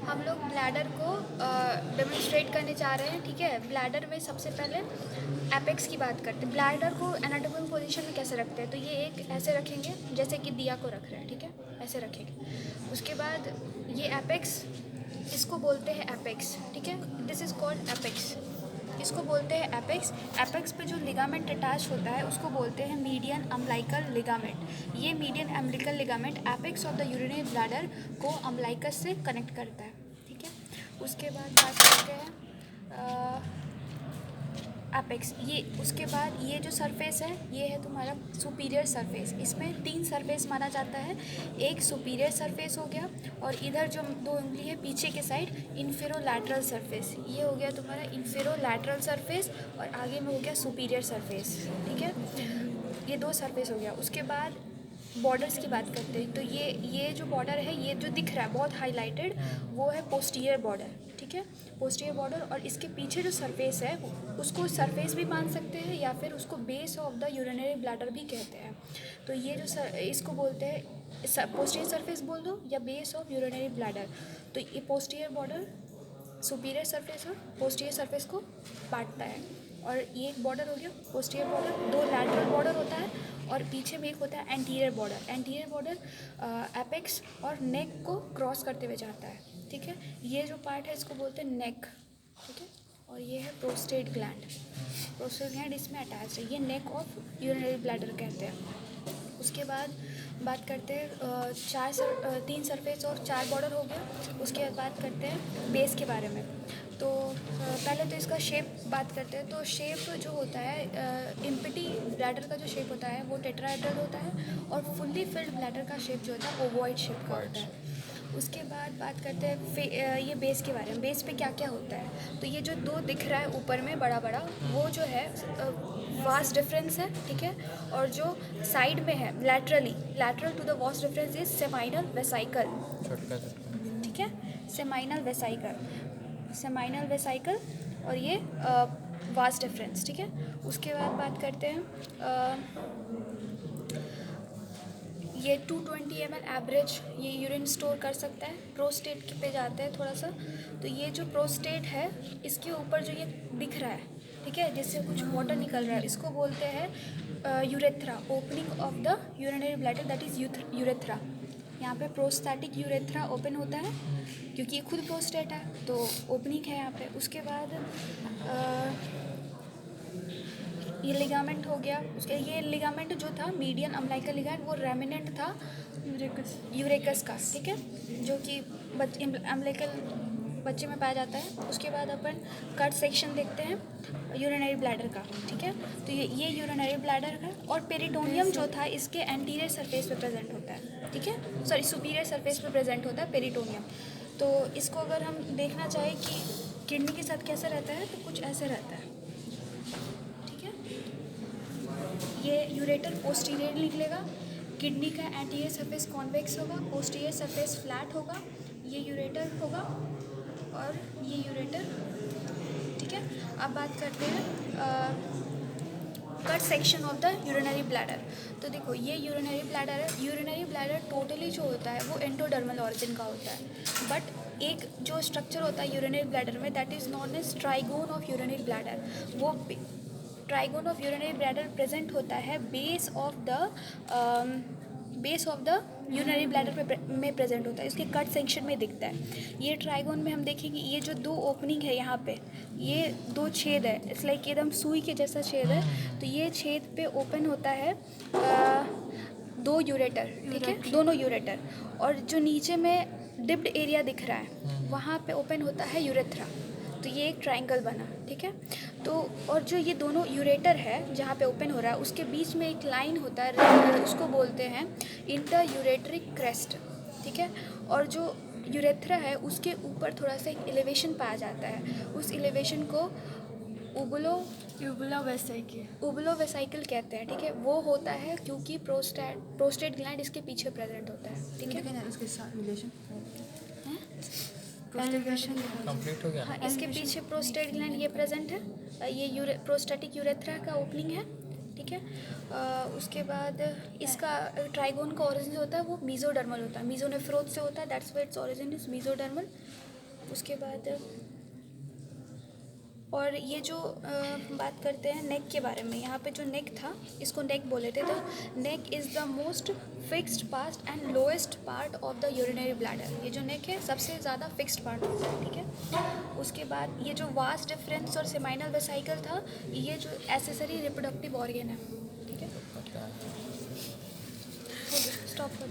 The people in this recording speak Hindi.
हम लोग ब्लैडर को डेमोन्स्ट्रेट करने जा रहे हैं, ठीक है। ब्लैडर में सबसे पहले एपेक्स की बात करते हैं। ब्लैडर को एनाटॉमिकल पोजीशन में कैसे रखते हैं, तो ये एक ऐसे रखेंगे जैसे कि दिया को रख रहे हैं, ठीक है, ऐसे रखेंगे। उसके बाद ये एपेक्स, इसको बोलते हैं एपेक्स, ठीक है, दिस इज़ कॉल्ड एपेक्स, इसको बोलते हैं एपेक्स। एपेक्स पे जो लिगामेंट अटैच होता है उसको बोलते हैं मीडियन अम्बिलिकल लिगामेंट। ये median umbilical ligament apex of the urinary bladder को अम्बिलिकस से कनेक्ट करता है, ठीक है। उसके बाद बात करते हैं एपेक्स। ये उसके बाद ये जो सरफेस है ये है तुम्हारा सुपीरियर सरफेस। इसमें 3 सरफेस माना जाता है। एक सुपीरियर सरफेस हो गया, और इधर जो 2 उंगली है पीछे के साइड इन्फेरोलैटरल सरफेस, ये हो गया तुम्हारा इन्फेरोलैटरल सरफेस, और आगे में हो गया सुपीरियर सरफेस, ठीक है। ये 2 सरफेस हो गया। उसके बाद बॉर्डर्स की बात करते हैं, तो ये जो बॉर्डर है, ये जो दिख रहा है बहुत हाईलाइटेड, वो है पोस्टीरियर बॉर्डर, ठीक है, पोस्टीरियर बॉर्डर। और इसके पीछे जो सरफेस है उसको सरफेस भी मान सकते हैं, या फिर उसको base of the urinary bladder भी कहते हैं। तो ये जो इसको बोलते हैं पोस्टीरियर सरफेस बोल दो या बेस ऑफ यूरिनरी ब्लैडर। तो ये पोस्टीरियर बॉर्डर सुपीरियर सरफेस और पोस्टीरियर सरफेस को बांटता है। और ये एक बॉर्डर हो गया पोस्टीरियर बॉर्डर। 2 लैटरल बॉर्डर होता है, और पीछे में एक होता है anterior border. Anterior border apex और नेक को क्रॉस करते हुए जाता है, ठीक है। ये जो पार्ट है इसको बोलते हैं नेक, ठीक है। और ये है प्रोस्टेट ग्लैंड। प्रोस्टेट ग्लैंड इसमें अटैच है, ये नेक ऑफ यूरिनरी ब्लैडर कहते हैं। उसके बाद बात करते हैं 3 सरफेस और 4 बॉर्डर हो गया। उसके बाद बात करते हैं बेस के बारे में। तो पहले तो इसका शेप बात करते हैं। तो शेप जो होता है एम्प्टी ब्लैडर का जो शेप होता है वो टेट्राहेड्रल होता है, और फुल्ली फिल्ड ब्लैडर का शेप जो होता है ओवॉइड शेप का होता है। उसके बाद बात करते हैं ये बेस के बारे में। बेस पे क्या क्या होता है, तो ये जो 2 दिख रहा है ऊपर में बड़ा बड़ा, वो जो है वास्ट डिफरेंस है, ठीक है। और जो साइड में है lateral to the vas deferens is seminal vesicle, ठीक है, सेमाइनल वेसाइकल, और ये वास्ट डिफरेंस, ठीक है। उसके बाद बात करते हैं ये 220 ml एवरेज ये यूरिन स्टोर कर सकता है। प्रोस्टेट पे जाते हैं थोड़ा सा। तो ये जो प्रोस्टेट है इसके ऊपर जो ये दिख रहा है, ठीक है, जिससे कुछ वाटर निकल रहा है, इसको बोलते हैं urethra, opening of the urinary bladder, that is urethra. यहाँ पे प्रोस्टैटिक यूरेथ्रा ओपन होता है, क्योंकि ये खुद प्रोस्टेट है तो ओपनिंग है यहाँ पे। उसके बाद ये लिगामेंट हो गया। उसके ये लिगामेंट जो था मीडियन अम्बिलिकल लिगामेंट, वो रेमिनेंट था यूरेकस का, ठीक है, जो कि अम्बिलिकल बच्चे में पाया जाता है। उसके बाद अपन कट सेक्शन देखते हैं यूरिनरी ब्लैडर का, ठीक है। तो ये यूरिनरी ब्लैडर है, और पेरिटोनियम जो था इसके एंटीरियर सरफेस पे प्रेजेंट होता है, ठीक है, सॉरी सुपीरियर सरफेस पे प्रेजेंट होता है पेरिटोनियम। तो इसको अगर हम देखना चाहें कि किडनी के साथ कैसा रहता है, तो कुछ ऐसे रहता है, ठीक है। ये यूरेटर पोस्टीरियरली निकलेगा, किडनी का एंटीरियर सरफेस कॉन्वेक्स होगा, पोस्टीरियर सरफेस फ्लैट होगा, ये यूरेटर होगा, और ये यूरेटर, ठीक है। अब बात करते हैं cut section of the urinary bladder. तो देखो ये यूरिनरी ब्लैडर है। यूरिनरी ब्लैडर टोटली जो होता है वो एंडोडर्मल ऑरिजिन का होता है, बट एक जो स्ट्रक्चर होता है यूरिनरी ब्लैडर में, that is known as trigone of urinary bladder. वो trigone of urinary bladder present होता है base of the urinary bladder में प्रेजेंट होता है, इसके कट सेक्शन में दिखता है। ये ट्राइगोन में हम देखेंगे ये जो 2 ओपनिंग है यहाँ पे, ये 2 छेद है, इट्स लाइक एकदम सुई के जैसा छेद है। तो ये छेद पे ओपन होता है 2 यूरेटर, ठीक है, दोनों यूरेटर। और जो नीचे में डिप्ड एरिया दिख रहा है वहाँ पे ओपन होता है यूरेथ्रा। तो ये एक ट्रायंगल बना, ठीक है। तो और जो ये दोनों यूरेटर है जहाँ पे ओपन हो रहा है उसके बीच में एक लाइन होता है, उसको बोलते हैं इंटर यूरेटरिक क्रेस्ट, ठीक है। और जो यूरेथ्रा है उसके ऊपर थोड़ा सा एक एलिवेशन पाया जाता है, उस एलिवेशन को उबुलो वेसाइकल कहते हैं, ठीक है। वो होता है क्योंकि प्रोस्टेट ग्लैंड इसके पीछे प्रेजेंट होता है, ठीक है। उसके साथ रिलेशन कंप्लीट हो गया। हाँ, इसके पीछे प्रोस्टेट ग्लैंड ये प्रेजेंट है, ये प्रोस्टेटिक यूरेथ्रा का ओपनिंग है, ठीक है। ठीक है। उसके बाद इसका ट्राइगोन का ओरिजिन होता है वो मीजोडर्मल होता है, मीजोनेफ्रोथ से होता है, that's why its origin is mesodermal. उसके बाद और ये जो बात करते हैं नेक के बारे में, यहाँ पे जो नेक था इसको नेक बोले थे, तो नेक is the most fixed part and lowest part of the urinary bladder. ये जो नेक है सबसे ज़्यादा फिक्स्ड पार्ट होता है, ठीक है। उसके बाद ये जो वास्ट डिफरेंस और सेमाइनल वेसाइकल था, ये जो एसेसरी रिप्रोडक्टिव ऑर्गन है, ठीक है। पता है। स्टॉप कर